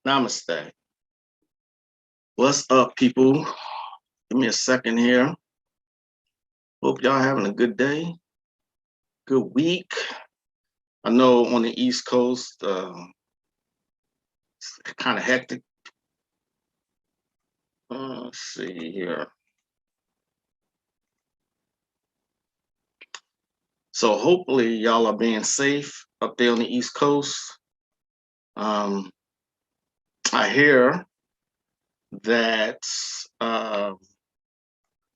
Namaste. What's up, people? Give me a second here. Hope y'all having a good day, good week. I know on the East Coast, it's kind of hectic. Let's see here. So hopefully y'all are being safe up there on the East Coast. I hear that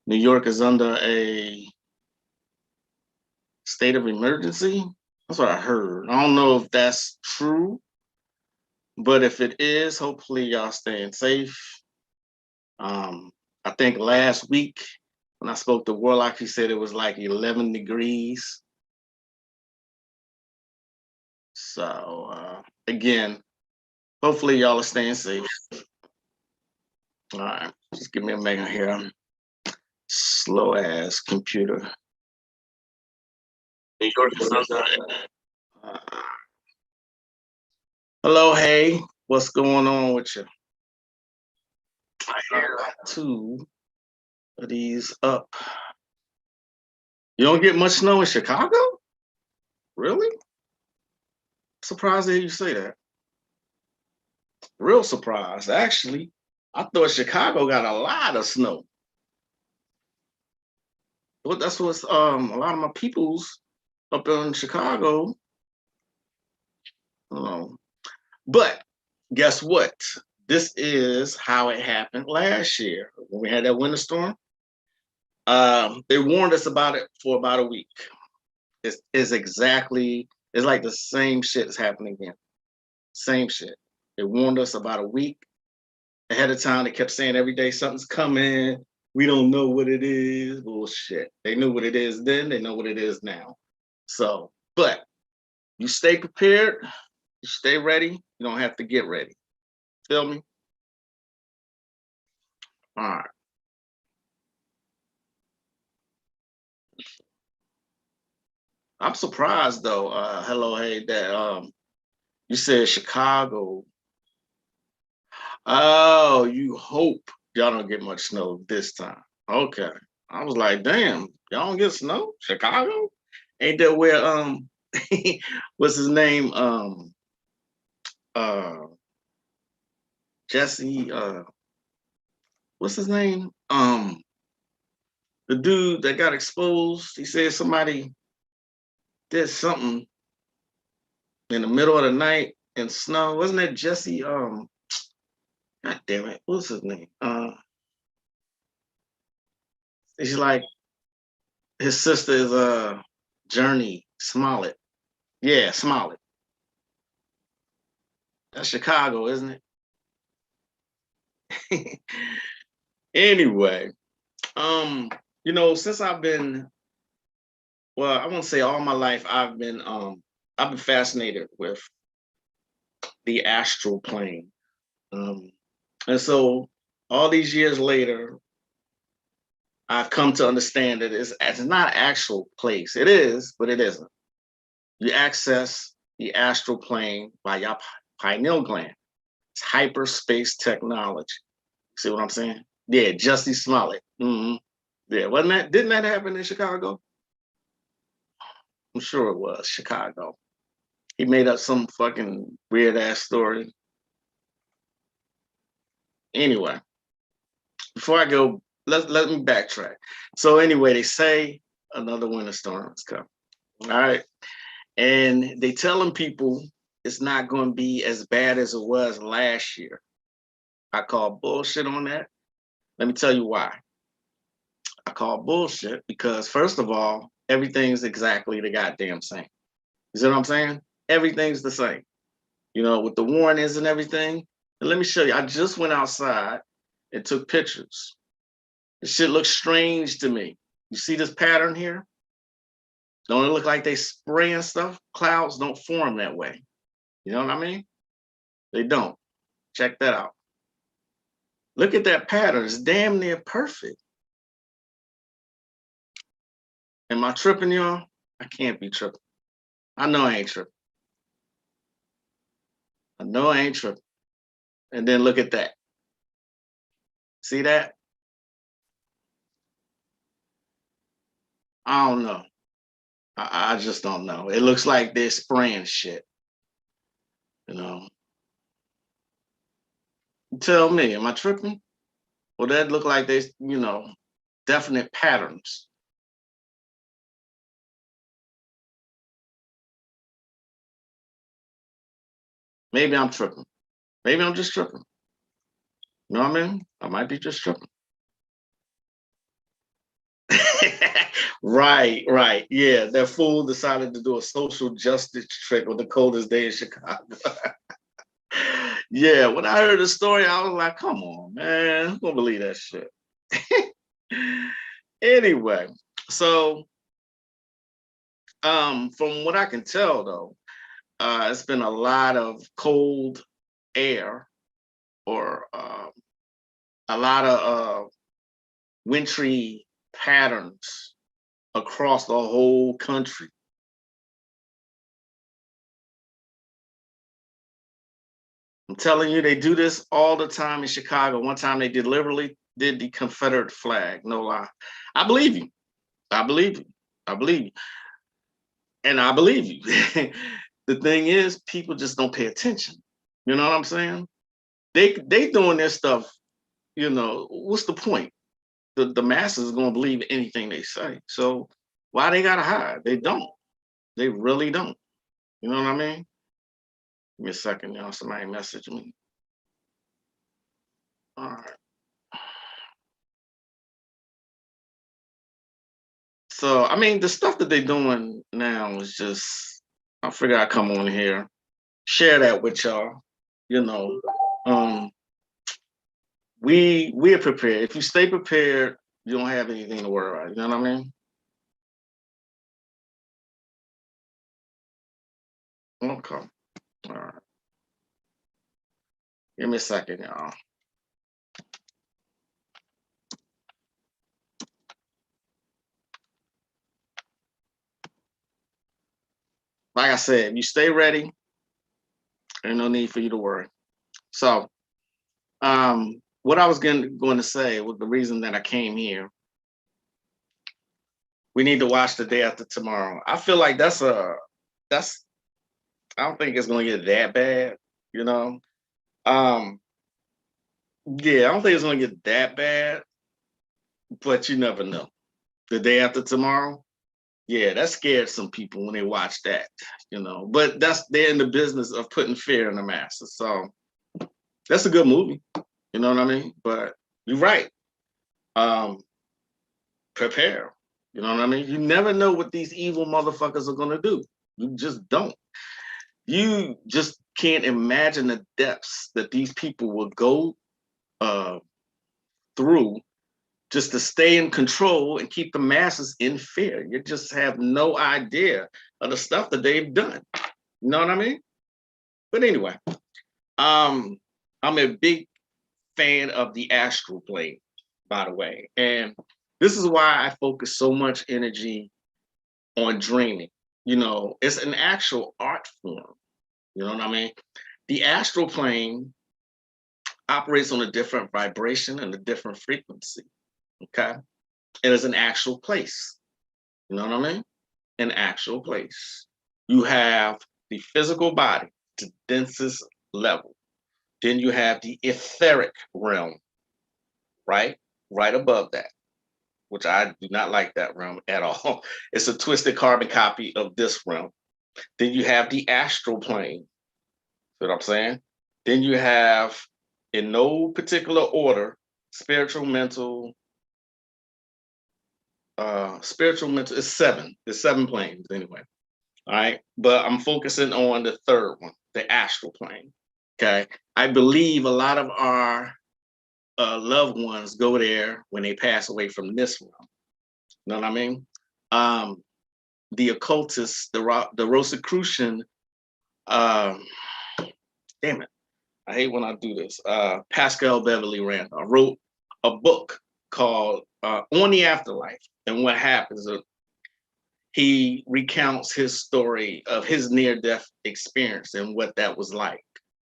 New York is under a state of emergency. That's what I heard. I don't know if that's true, but if it is, hopefully y'all staying safe. I think last week when I spoke to Warlock, he said it was like 11 degrees. So again, hopefully y'all are staying safe. All right, just give me a minute here. Slow ass computer. New York is under. Hello, hey, what's going on with you? I hear two of these up. You don't get much snow in Chicago? Really? Surprised to hear you say that. Real surprised, actually. I thought Chicago got a lot of snow. But that's what's a lot of my peoples up in Chicago. But guess what? This is how it happened last year when we had that winter storm. They warned us about it for about a week. It's like the same shit is happening again. Same shit. They warned us about a week ahead of time. They kept saying every day something's coming. We don't know what it is. Bullshit. They knew what it is then. They know what it is now. So, but you stay prepared. You stay ready. You don't have to get ready. Feel me? All right. I'm surprised though. Hello, hey, that you said Chicago. Oh, you hope y'all don't get much snow this time. Okay. I was like, damn, y'all don't get snow? Chicago? Ain't that where what's his name? Uh Jesse, what's his name? The dude that got exposed, he said somebody did something in the middle of the night in snow. Wasn't that Jesse? God damn it, what's his name? He's like his sister is Journey Smollett. Yeah, Smollett. That's Chicago, isn't it? Anyway, um, since I've been, well, I won't say all my life, I've been fascinated with the astral plane. And so all these years later, I've come to understand that it's not an actual place. It is, but it isn't. You access the astral plane by your pineal gland. It's hyperspace technology. See what I'm saying? Yeah, Jussie Smollett. Yeah, wasn't that? Didn't that happen in Chicago? I'm sure it was Chicago. He made up some fucking weird ass story. Anyway, before I go, let me backtrack. So anyway, they say another winter storm is coming. All right, and they telling people it's not going to be as bad as it was last year. I call bullshit on that. Let me tell you why. I call bullshit because first of all, everything's exactly the goddamn same. You see what I'm saying? Everything's the same. With the warnings and everything. And let me show you. I just went outside and took pictures. This shit looks strange to me. You see this pattern here? Don't it look like they spraying stuff? Clouds don't form that way. You know what I mean? They don't. Check that out. Look at that pattern. It's damn near perfect. Am I tripping, y'all? I can't be tripping. I know I ain't tripping. I know I ain't tripping. And then look at that. See that? I don't know. I just don't know. It looks like they're spraying shit. You know. Tell me, am I tripping? Well, that look like there's, definite patterns. Maybe I'm tripping. Maybe I'm just tripping. You know what I mean? I might be just tripping. Right, right. Yeah, that fool decided to do a social justice trick on the coldest day in Chicago. Yeah, when I heard the story, I was like, come on, man. Who gonna believe that shit? Anyway, so from what I can tell though, it's been a lot of cold air or a lot of wintry patterns across the whole country. I'm telling you, they do this all the time in Chicago. One time they deliberately did the Confederate flag, no lie. I believe you. I believe you. I believe you. And I believe you. The thing is, people just don't pay attention. You know what I'm saying? They doing their stuff, what's the point? The masses are gonna believe anything they say. So why they gotta hide? They don't. They really don't. You know what I mean? Give me a second, y'all. Somebody message me. All right. So I mean, the stuff that they're doing now is just. I figure I come on here, share that with y'all. You know, um, we're prepared. If you stay prepared, you don't have anything to worry about. You know what I mean? Okay. All right. Give me a second, y'all. Like I said, you stay ready. There's no need for you to worry. So, what I was going to say was the reason that I came here. We need to watch The Day After Tomorrow. I feel like that's. I don't think it's going to get that bad. You know. Um, yeah, I don't think it's going to get that bad, but you never know. The Day After Tomorrow. Yeah, that scared some people when they watch that. But they're in the business of putting fear in the masses. So that's a good movie. You know what I mean? But you're right. Um, prepare. You know what I mean? You never know what these evil motherfuckers are gonna do. You just don't. You just can't imagine the depths that these people will go uh, through just to stay in control and keep the masses in fear. You just have no idea of the stuff that they've done. You know what I mean? But anyway, I'm a big fan of the astral plane, by the way. And this is why I focus so much energy on dreaming. It's an actual art form. You know what I mean? The astral plane operates on a different vibration and a different frequency. Okay. It is an actual place. You know what I mean? An actual place. You have the physical body, the densest level. Then you have the etheric realm, right? Right above that, which I do not like that realm at all. It's a twisted carbon copy of this realm. Then you have the astral plane. See what I'm saying? Then you have, in no particular order, spiritual, mental, it's seven. There's seven planes anyway. All right. But I'm focusing on the third one, the astral plane. Okay. I believe a lot of our loved ones go there when they pass away from this realm. You know what I mean? The occultist, the Rosicrucian, uh, damn it, I hate when I do this. Pascal Beverly Randolph wrote a book called On the Afterlife. And what happens, he recounts his story of his near-death experience and what that was like.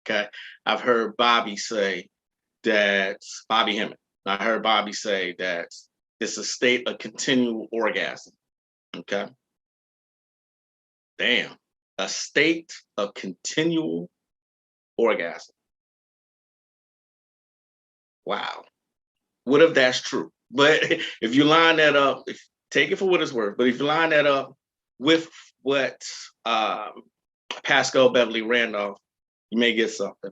Okay. I've heard Bobby say that, Bobby Hemmett, I heard Bobby say that it's a state of continual orgasm. Okay. Damn. A state of continual orgasm. Wow. What if that's true? But if you line that up, take it for what it's worth, but if you line that up with what Pascal Beverly Randolph, you may get something.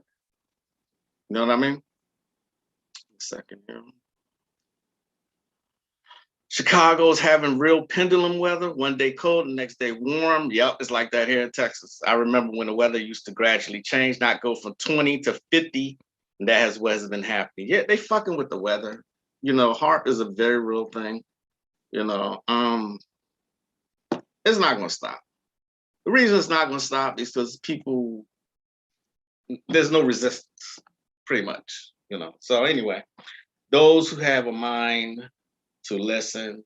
You know what I mean? Second here. Chicago's having real pendulum weather. One day cold, the next day warm. Yep, it's like that here in Texas. I remember when the weather used to gradually change, not go from 20 to 50. And that has what has been happening. Yeah, they fucking with the weather. You know, HARP is a very real thing. You know, it's not gonna stop. The reason it's not gonna stop is because people, there's no resistance, pretty much. You know. So anyway, those who have a mind to listen,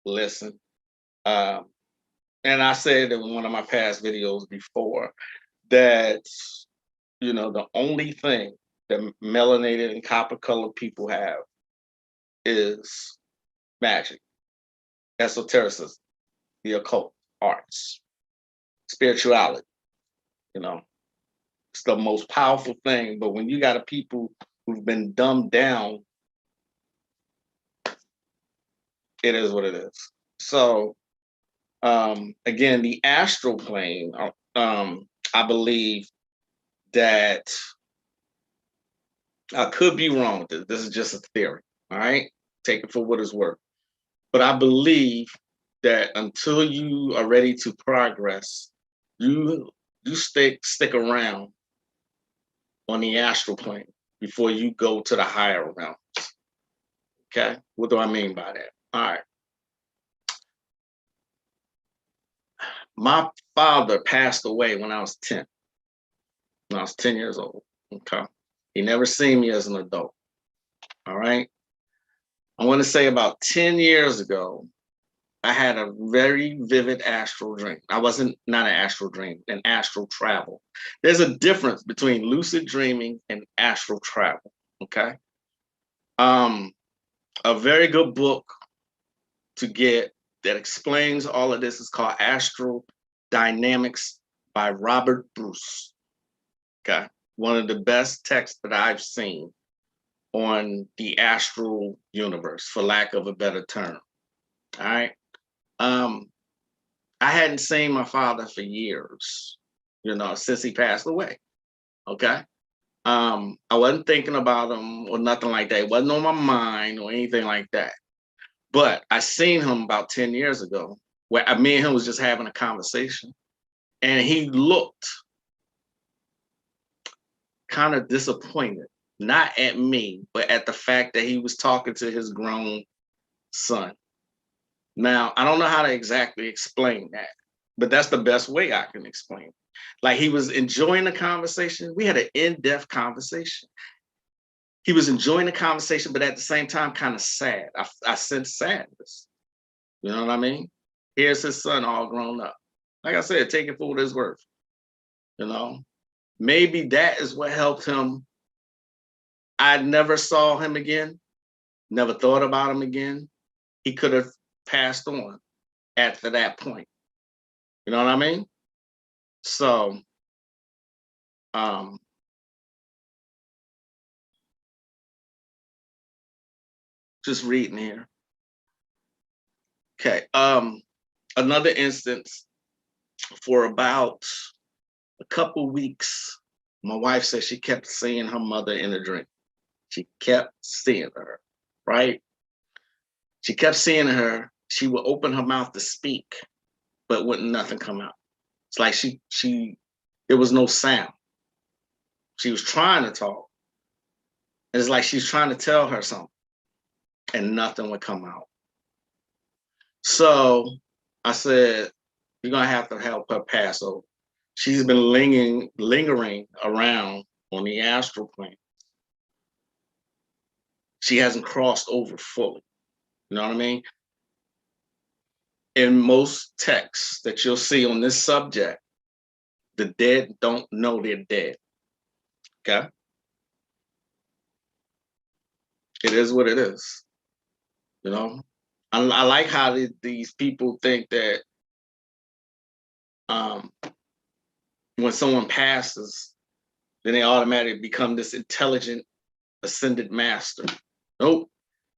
listen. And I said in one of my past videos before that, you know, the only thing that melanated and copper colored people have is magic, esotericism, the occult, arts, spirituality. You know, it's the most powerful thing. But when you got a people who've been dumbed down, it is what it is. So, again, the astral plane, I believe that I could be wrong with this. This is just a theory. All right. Take it for what it's worth. But I believe that until you are ready to progress, you stick around on the astral plane before you go to the higher realms. Okay. What do I mean by that? All right. My father passed away when I was 10. When I was 10 years old. Okay. He never seen me as an adult. All right. I want to say about 10 years ago, I had a very vivid astral dream. I wasn't not an astral dream, an astral travel. There's a difference between lucid dreaming and astral travel. Okay. A very good book to get that explains all of this is called Astral Dynamics by Robert Bruce. Okay. One of the best texts that I've seen on the astral universe, for lack of a better term. All right. I hadn't seen my father for years, you know, since he passed away. Okay. I wasn't thinking about him or nothing like that. It wasn't on my mind or anything like that. But I seen him about 10 years ago where me and him was just having a conversation. And he looked kind of disappointed, not at me, but at the fact that he was talking to his grown son. Now, I don't know how to exactly explain that, but that's the best way I can explain it. Like he was enjoying the conversation. We had an in-depth conversation. He was enjoying the conversation, but at the same time, kind of sad. I sensed sadness. You know what I mean? Here's his son all grown up. Like I said, take it for what it's worth. You know, maybe that is what helped him. I never saw him again, never thought about him again. He could have passed on after that point. You know what I mean? So, just reading here. Okay. Another instance, for about a couple weeks, my wife said she kept seeing her mother in a dream. She kept seeing her, right? She kept seeing her. She would open her mouth to speak, but wouldn't nothing come out. It's like there was no sound. She was trying to talk. It's like she's trying to tell her something, and nothing would come out. So I said, you're gonna have to help her pass over. She's been lingering around on the astral plane. She hasn't crossed over fully. You know what I mean? In most texts that you'll see on this subject, the dead don't know they're dead. Okay. It is what it is. You know, I like how these people think that um, when someone passes, then they automatically become this intelligent, ascended master. Nope.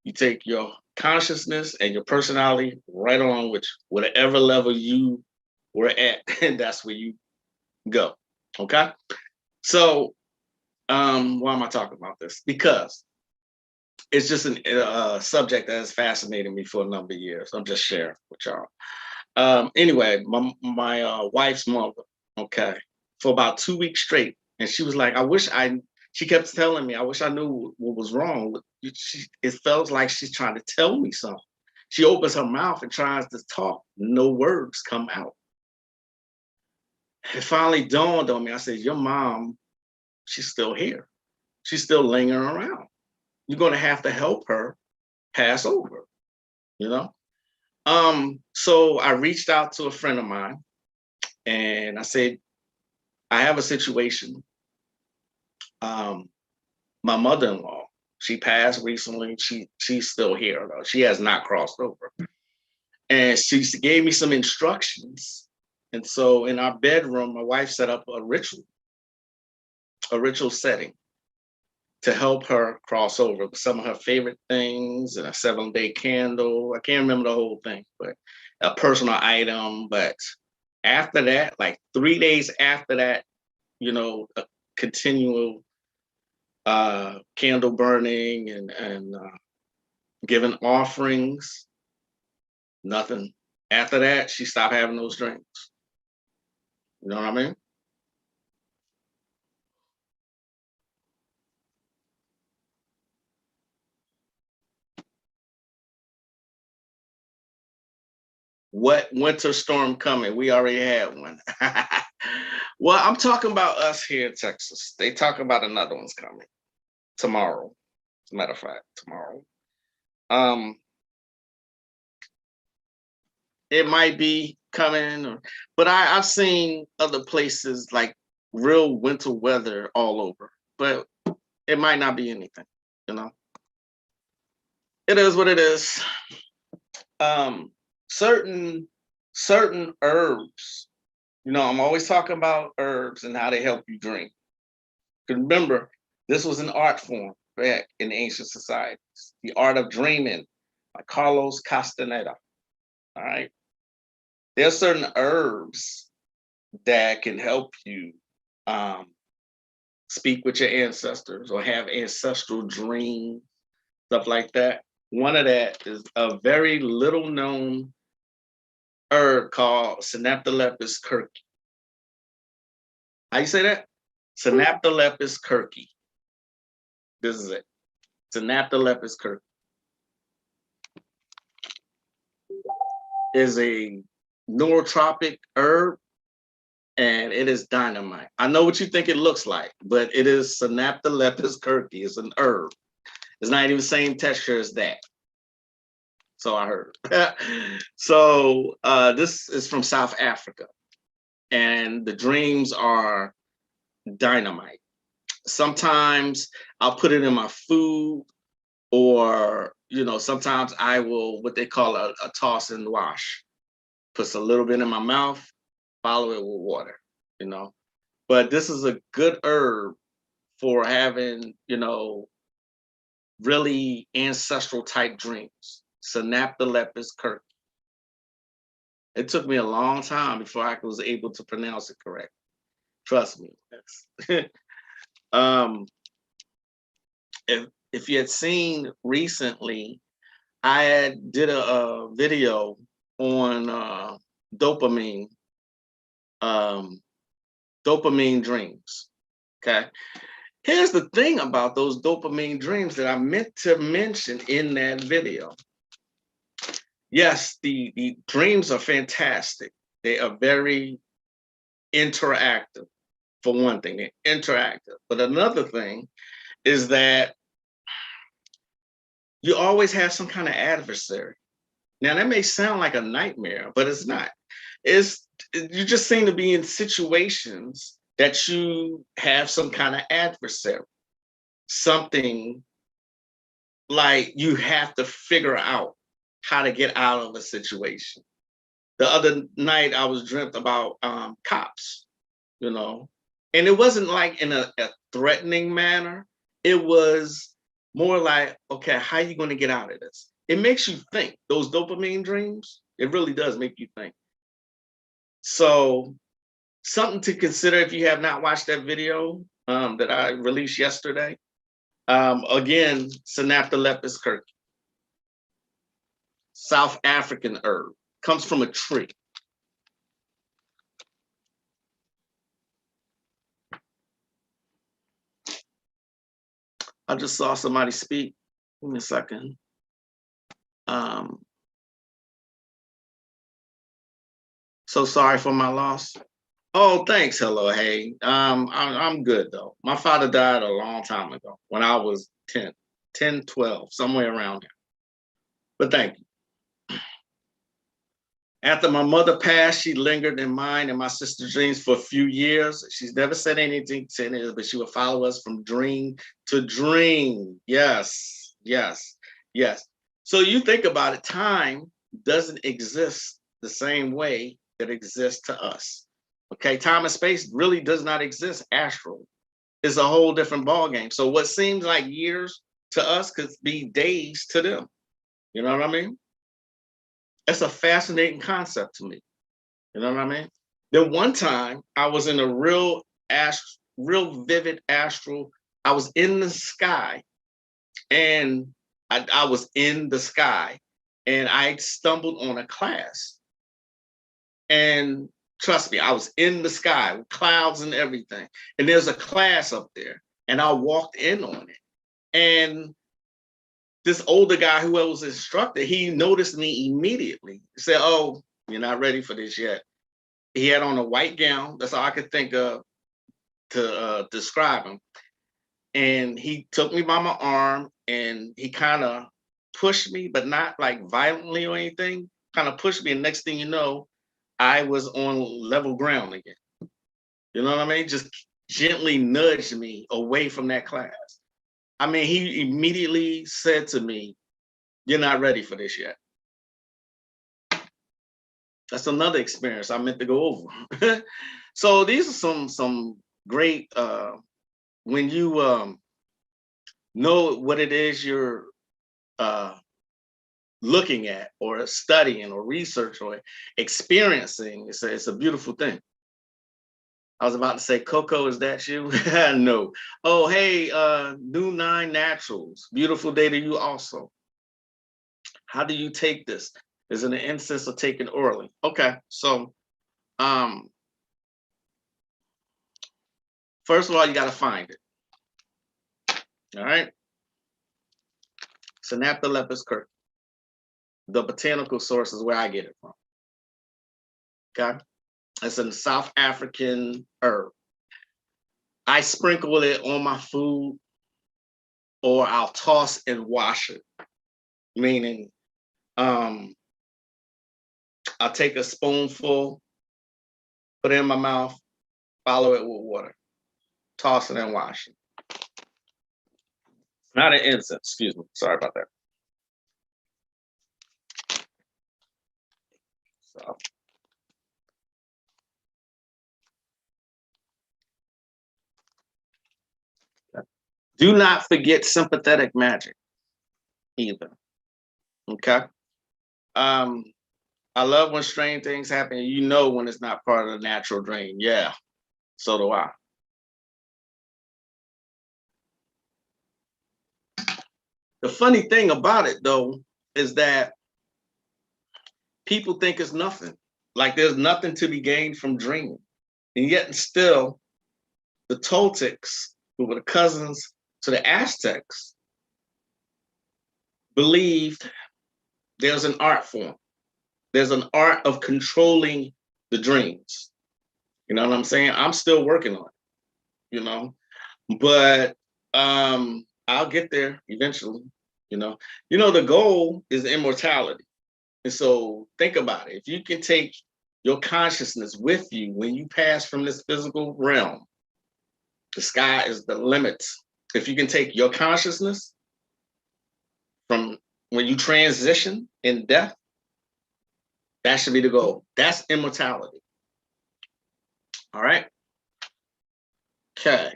You take your consciousness and your personality right on with whatever level you were at, and that's where you go. Okay. So, why am I talking about this? Because it's just a subject that has fascinated me for a number of years. I'm just sharing with y'all. Anyway, my wife's mother, okay, for about 2 weeks straight, and she was like, She kept telling me, I wish I knew what was wrong. It felt like she's trying to tell me something. She opens her mouth and tries to talk. No words come out. It finally dawned on me. I said, your mom, she's still here. She's still lingering around. You're going to have to help her pass over, you know? So I reached out to a friend of mine and I said, I have a situation. My mother-in-law, she passed recently. She's still here though. She has not crossed over. And she gave me some instructions. And so in our bedroom, my wife set up a ritual setting to help her cross over with some of her favorite things and a 7-day candle. I can't remember the whole thing, but a personal item. But after that, like 3 days after that, a continual candle burning and giving offerings, nothing. After that, she stopped having those dreams. You know what I mean? What winter storm coming? We already had one. Well, I'm talking about us here in Texas. They talk about another one's coming tomorrow. As a matter of fact, tomorrow. Um, it might be coming, but I've seen other places like real winter weather all over, but it might not be anything, you know. It is what it is. Um, certain certain herbs, I'm always talking about herbs and how they help you dream. Because remember, this was an art form back in ancient societies. The art of dreaming by Carlos Castaneda. All right. There are certain herbs that can help you um, speak with your ancestors or have ancestral dreams, stuff like that. One of that is a very little known herb called Synaptolepis kirky. How you say that? Synaptolepis kirky. This is it. Synaptolepis kirky is a neurotropic herb and it is dynamite. I know what you think it looks like, but it is Synaptolepis kirky. It's an herb. It's not even the same texture as that. So I heard. So this is from South Africa, and the dreams are dynamite. Sometimes I'll put it in my food, or sometimes I will what they call a toss and wash. Puts a little bit in my mouth, follow it with water. You know, but this is a good herb for having really ancestral type dreams. Synaptolepis kirk. It took me a long time before I was able to pronounce it correct. Trust me. um, if you had seen recently, I did a video on dopamine, um, dopamine dreams. Okay. Here's the thing about those dopamine dreams that I meant to mention in that video. Yes, the dreams are fantastic. They are very interactive, for one thing. They're interactive. But another thing is that you always have some kind of adversary. Now that may sound like a nightmare, but it's not. You just seem to be in situations that you have some kind of adversary, something like you have to figure out how to get out of a situation. The other night I was dreamt about cops, you know, and it wasn't like in a threatening manner. It was more like, okay, how are you going to get out of this? It makes you think. Those dopamine dreams, it really does make you think. So something to consider if you have not watched that video that I released yesterday. Again, Synaptolepis kirk, South African herb, comes from a tree. I just saw somebody speak. Give me a second. So sorry for my loss. Oh, thanks. Hello, hey. I'm good though. My father died a long time ago when I was 10, 12, somewhere around there. But thank you. After my mother passed, she lingered in mine and my sister's dreams for a few years. She's never said anything to any of us, but she would follow us from dream to dream. Yes, yes, yes. So you think about it, time doesn't exist the same way that exists to us. Okay, time and space really does not exist astrally. It's a whole different ballgame. So what seems like years to us could be days to them. You know what I mean? It's a fascinating concept to me. You know what I mean? Then one time I was in a real vivid astral. I was in the sky, and I was in the sky, and I stumbled on a class. And trust me, I was in the sky with clouds and everything. And there's a class up there, and I walked in on it. And this older guy who was instructor, he noticed me immediately. He said, "Oh, you're not ready for this yet." He had on a white gown. That's all I could think of to describe him. And he took me by my arm and he kind of pushed me, but not like violently or anything, kind of pushed me. And next thing you know, I was on level ground again. You know what I mean? Just gently nudged me away from that class. I mean, he immediately said to me, "You're not ready for this yet." That's another experience I meant to go over. So these are some great when you know what it is you're uh, looking at or studying or research or experiencing. It's a beautiful thing. I was about to say, Coco, is that you? No. Oh, hey, New Nine Naturals. Beautiful day to you also. How do you take this? Is it an instance of taking orally? Okay, so first of all, you got to find it. All right. Synaptolepis kirk. The botanical source is where I get it from. Okay. It's a South African herb. I sprinkle it on my food or I'll toss and wash it. Meaning, I'll take a spoonful, put it in my mouth, follow it with water, toss it and wash it. Not an incense, excuse me. Sorry about that. So. Do not forget sympathetic magic either. Okay. I love when strange things happen. You know when it's not part of the natural dream. Yeah, so do I. The funny thing about it though is that people think it's nothing. Like there's nothing to be gained from dreaming. And yet and still, the Toltecs, who were the cousins to the Aztecs, believed there's an art form. There's an art of controlling the dreams. You know what I'm saying? I'm still working on it, you know, but I'll get there eventually, you know. You know, the goal is immortality. And so think about it. If you can take your consciousness with you when you pass from this physical realm. The sky is the limit. If you can take your consciousness from when you transition in death, that should be the goal. That's immortality. All right. Okay.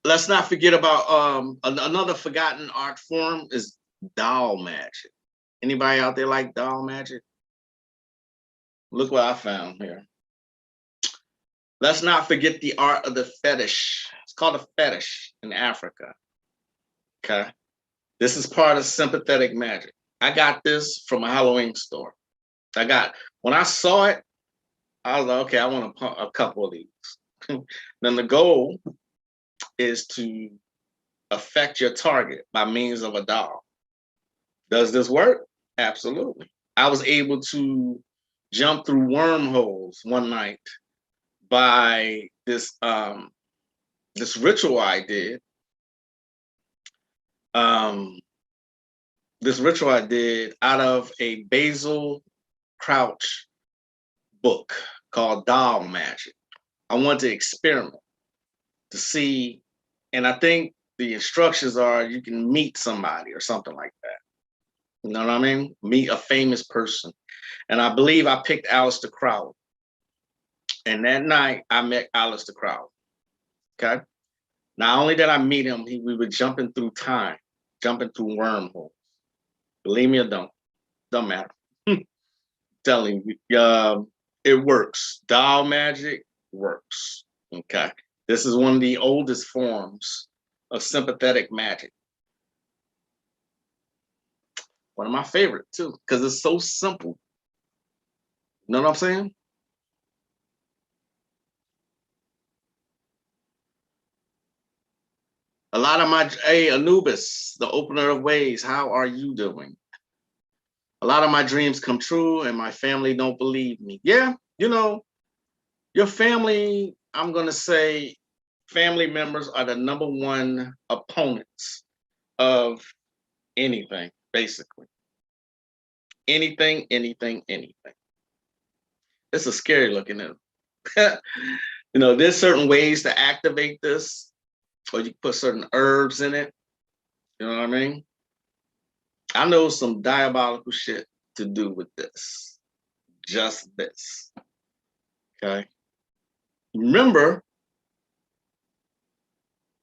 Let's not forget about another forgotten art form is doll magic. Anybody out there like doll magic? Look what I found here. Let's not forget the art of the fetish. It's called a fetish in Africa. Okay. This is part of sympathetic magic. I got this from a Halloween store. When I saw it, I was like, okay, I want a couple of these. Then the goal is to affect your target by means of a doll. Does this work? Absolutely. I was able to jump through wormholes one night by this this ritual I did. This ritual I did out of a Basil Crouch book called Doll Magic. I wanted to experiment to see, and I think the instructions are you can meet somebody or something like that. You know what I mean? Meet a famous person. And I believe I picked Aleister Crowley. And that night I met Aleister Crowley. Okay. Not only did I meet him, we were jumping through time, jumping through wormholes. Believe me or don't matter. Telling you, it works. Doll magic works. Okay. This is one of the oldest forms of sympathetic magic. One of my favorite too, because it's so simple. You know what I'm saying? A lot of my, hey, Anubis, the opener of ways, how are you doing? A lot of my dreams come true and my family don't believe me. Yeah, you know, your family, I'm going to say family members are the number one opponents of anything, basically. Anything. It's a scary looking at you know, there's certain ways to activate this, or you put certain herbs in it. You know what I mean? I know some diabolical shit to do with this. Just this. Okay. Remember,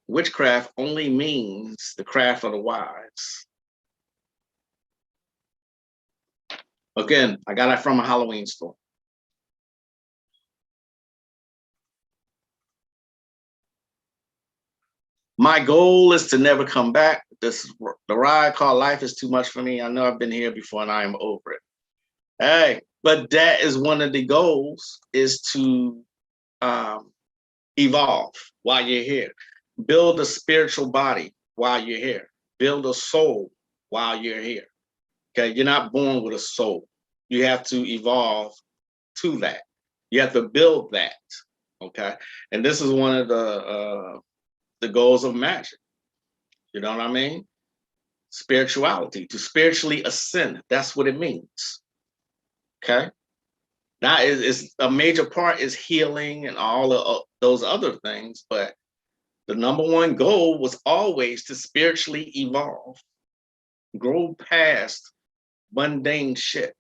witchcraft only means the craft of the wise. Again, I got it from a Halloween store. My goal is to never come back. The ride called life is too much for me. I know I've been here before and I am over it. Hey, but that is one of the goals, is to evolve while you're here. Build a spiritual body while you're here. Build a soul while you're here. Okay, you're not born with a soul. You have to evolve to that. You have to build that. Okay, and this is one of the goals of magic. You know what I mean? Spirituality, to spiritually ascend. That's what it means. Okay. Now is a major part is healing and all of those other things, but the number one goal was always to spiritually evolve, grow past mundane shit.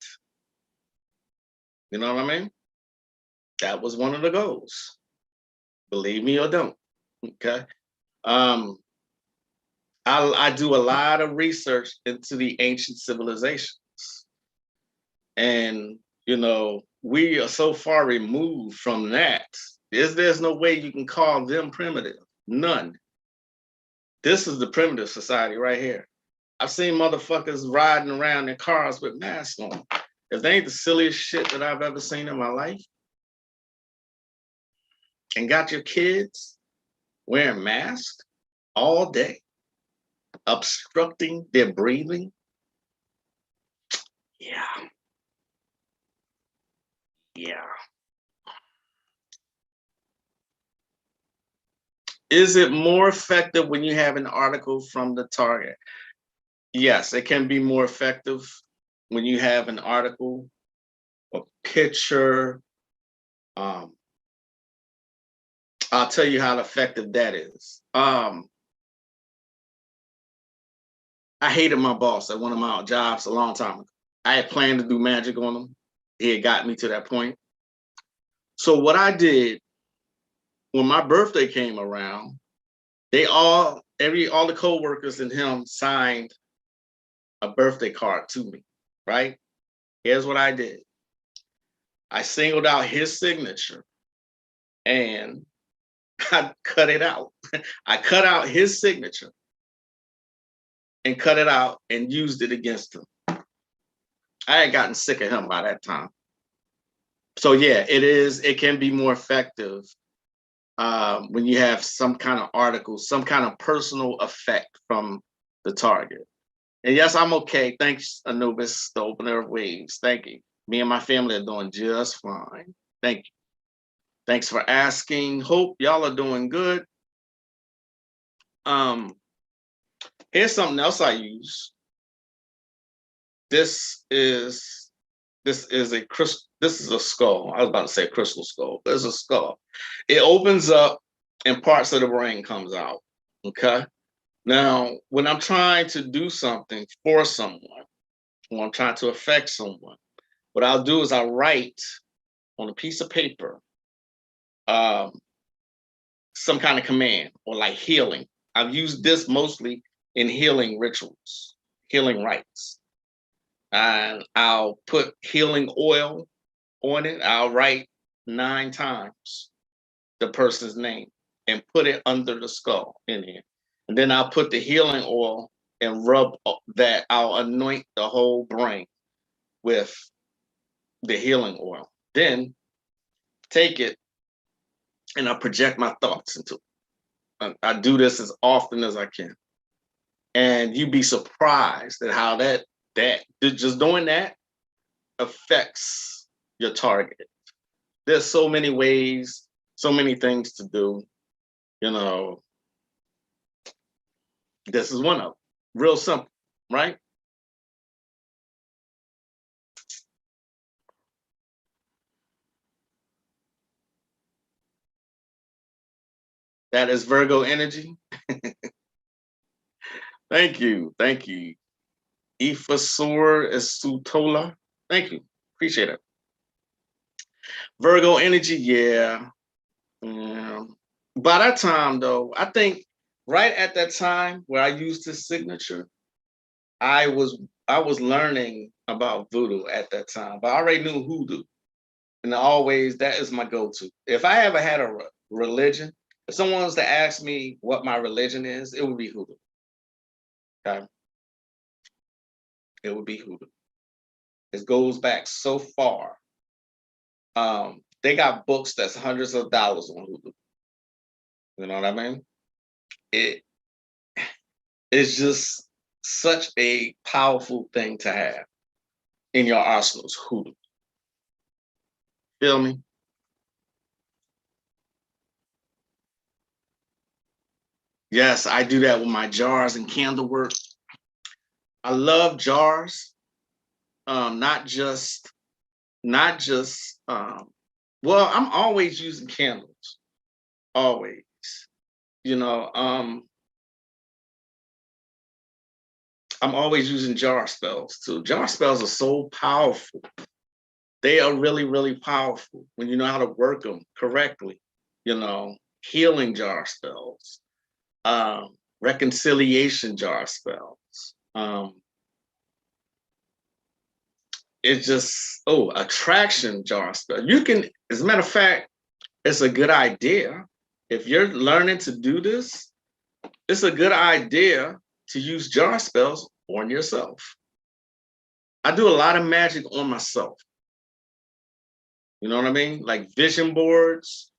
You know what I mean? That was one of the goals. Believe me or don't. Okay. I do a lot of research into the ancient civilizations. And, you know, we are so far removed from that. There's no way you can call them primitive. None. This is the primitive society right here. I've seen motherfuckers riding around in cars with masks on. If they ain't the silliest shit that I've ever seen in my life, and got your kids wearing masks all day, obstructing their breathing, yeah. Is it more effective when you have an article from the target? Yes, it can be more effective. when you have an article, a picture, um, I'll tell you how effective that is. I hated my boss at one of my jobs a long time ago. I had planned to do magic on him. He had got me to that point. So what I did when my birthday came around, all the co-workers and him signed a birthday card to me, right? Here's what I did. I singled out his signature and I cut it out. I cut out his signature and cut it out and used it against him. I had gotten sick of him by that time. So yeah, it can be more effective when you have some kind of article, some kind of personal effect from the target. And yes, I'm okay. Thanks, Anubis, the opener of waves. Thank you. Me and my family are doing just fine. Thank you. Thanks for asking. Hope y'all are doing good. Here's something else I use. This is a skull. I was about to say crystal skull. There's a skull. It opens up and parts of the brain comes out. Okay. Now, when I'm trying to do something for someone, when I'm trying to affect someone, what I'll do is I'll write on a piece of paper some kind of command or like healing. I've used this mostly in healing rituals, healing rites. And I'll put healing oil on it. I'll write 9 times the person's name and put it under the skull in here. And then I'll put the healing oil and rub that. I'll anoint the whole brain with the healing oil. Then take it and I project my thoughts into it. I do this as often as I can. And you'd be surprised at how that just doing that affects your target. There's so many ways, so many things to do. You know, this is one of them. Real simple, right? That is Virgo energy. Thank you. Thank you. Ifasur Sutola. Thank you. Appreciate it. Virgo energy, yeah. By that time, though, I think right at that time where I used his signature, I was learning about voodoo at that time, but I already knew hoodoo. And always that is my go-to. If I ever had a religion, if someone was to ask me what my religion is, it would be hoodoo. Okay. It would be hoodoo. It goes back so far. They got books that's hundreds of dollars on hoodoo. You know what I mean? It's just such a powerful thing to have in your arsenals, hoodoo. Feel me? Yes, I do that with my jars and candle work. I love jars, not just well, I'm always using candles, always. You know, I'm always using jar spells too. Jar spells are so powerful. They are really, really powerful when you know how to work them correctly. You know, healing jar spells, reconciliation jar spells. It's just, attraction jar spell. You can, as a matter of fact, it's a good idea. If you're learning to do this, it's a good idea to use jar spells on yourself. I do a lot of magic on myself. You know what I mean? Like vision boards,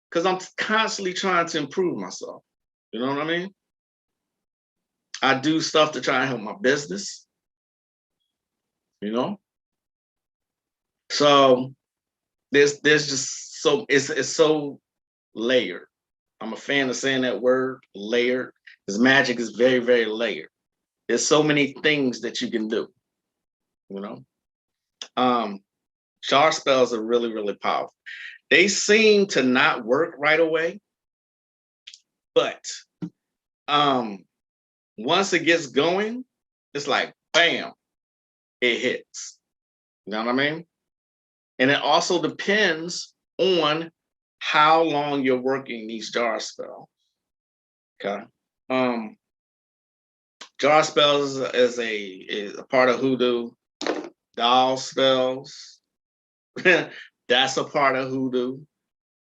because I'm constantly trying to improve myself. You know what I mean? I do stuff to try and help my business. You know? So there's just so it's so layered. I'm a fan of saying that word, layered, because magic is very, very layered. There's so many things that you can do. you know. Jar spells are really, really powerful. They seem to not work right away, but once it gets going, it's like bam, it hits. You know what I mean? And it also depends on how long you're working these jar spells. Okay. Jar spells is a part of hoodoo. Doll spells, that's a part of hoodoo.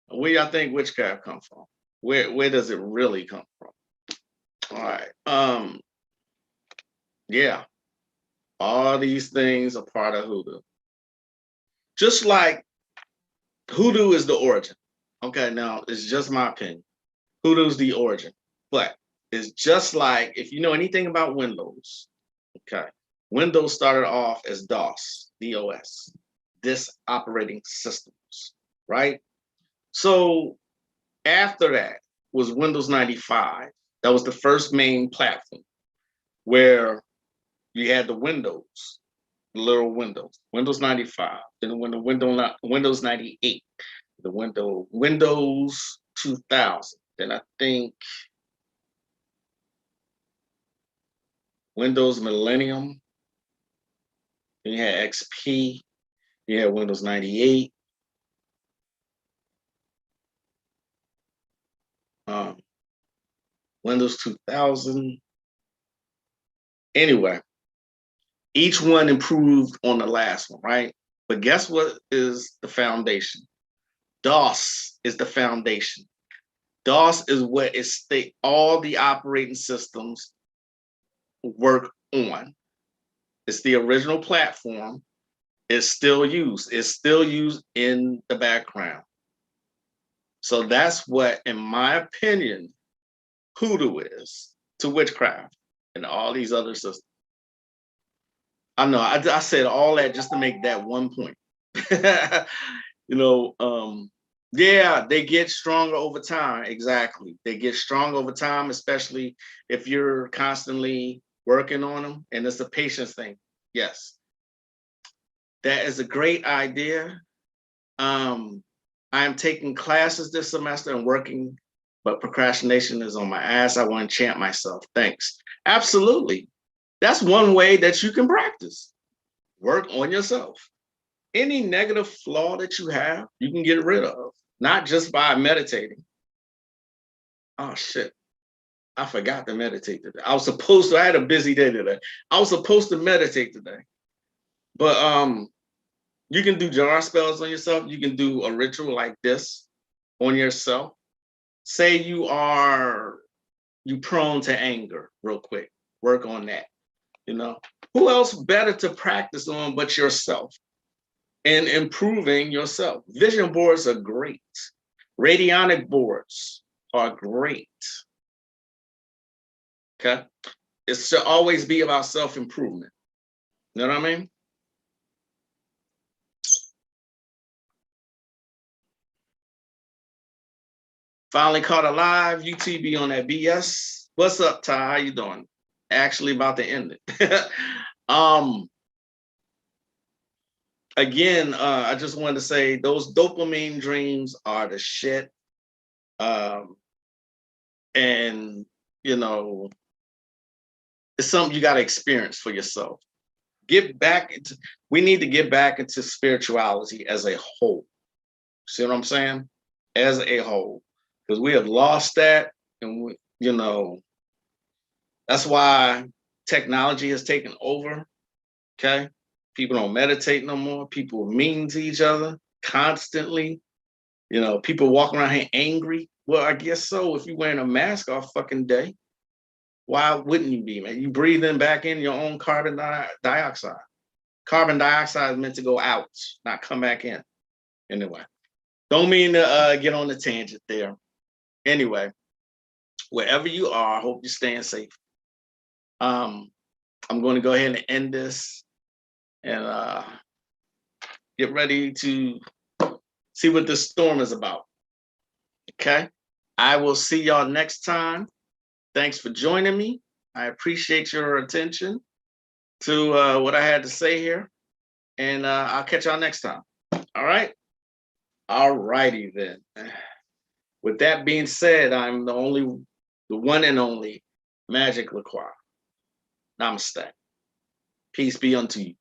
Where y'all think witchcraft come from? Where does it really come from? All right. Yeah, all these things are part of hoodoo. Just like hoodoo is the origin. Okay, now it's just my opinion. Hoodoo's the origin, but it's just like if you know anything about Windows. Okay, Windows started off as DOS, DOS, disk operating systems, right? So after that was Windows 95. That was the first main platform where you had the Windows, the little Windows, Windows 95, then Windows 98, the Windows 2000. Then I think Windows Millennium. Then you had XP. You had Windows 98. Windows 2000. Anyway, each one improved on the last one, right? But guess what is the foundation? DOS is the foundation. DOS is what all the operating systems work on. It's the original platform. It's still used. It's still used in the background. So that's what, in my opinion, hoodoo is to witchcraft and all these other systems. I know I said all that just to make that one point. You know, yeah, they get stronger over time. Exactly. They get stronger over time, especially if you're constantly working on them. And it's a patience thing. Yes. That is a great idea. I am taking classes this semester and working, but procrastination is on my ass. I want to chant myself. Thanks. Absolutely. That's one way that you can practice. Work on yourself. Any negative flaw that you have, you can get rid of, not just by meditating. Oh shit, I forgot to meditate today. I had a busy day today. I was supposed to meditate today. But you can do jar spells on yourself. You can do a ritual like this on yourself. Say you prone to anger real quick. Work on that. You know, who else better to practice on but yourself and improving yourself? Vision boards are great. Radionic boards are great. Okay. It should always be about self-improvement. You know what I mean? Finally caught alive. UTB on that BS. What's up, Ty? How you doing? Actually about to end it. Again, I just wanted to say those dopamine dreams are the shit. And you know, it's something you got to experience for yourself. We need to get back into spirituality as a whole. See what I'm saying? As a whole, because we have lost that, and that's why technology has taken over. Okay, people don't meditate no more. People are mean to each other constantly. People walking around here angry. Well, I guess so. If you're wearing a mask all fucking day, why wouldn't you be, man? You breathing back in your own carbon dioxide. Carbon dioxide is meant to go out, not come back in. Anyway, don't mean to get on the tangent there. Anyway, wherever you are, I hope you're staying safe. I'm going to go ahead and end this and get ready to see what this storm is about. Okay? I will see y'all next time. Thanks for joining me. I appreciate your attention. to what I had to say here. And I'll catch y'all next time. All right. All righty then. With that being said, I'm the one and only Magick LaCroix. Namaste. Peace be unto you.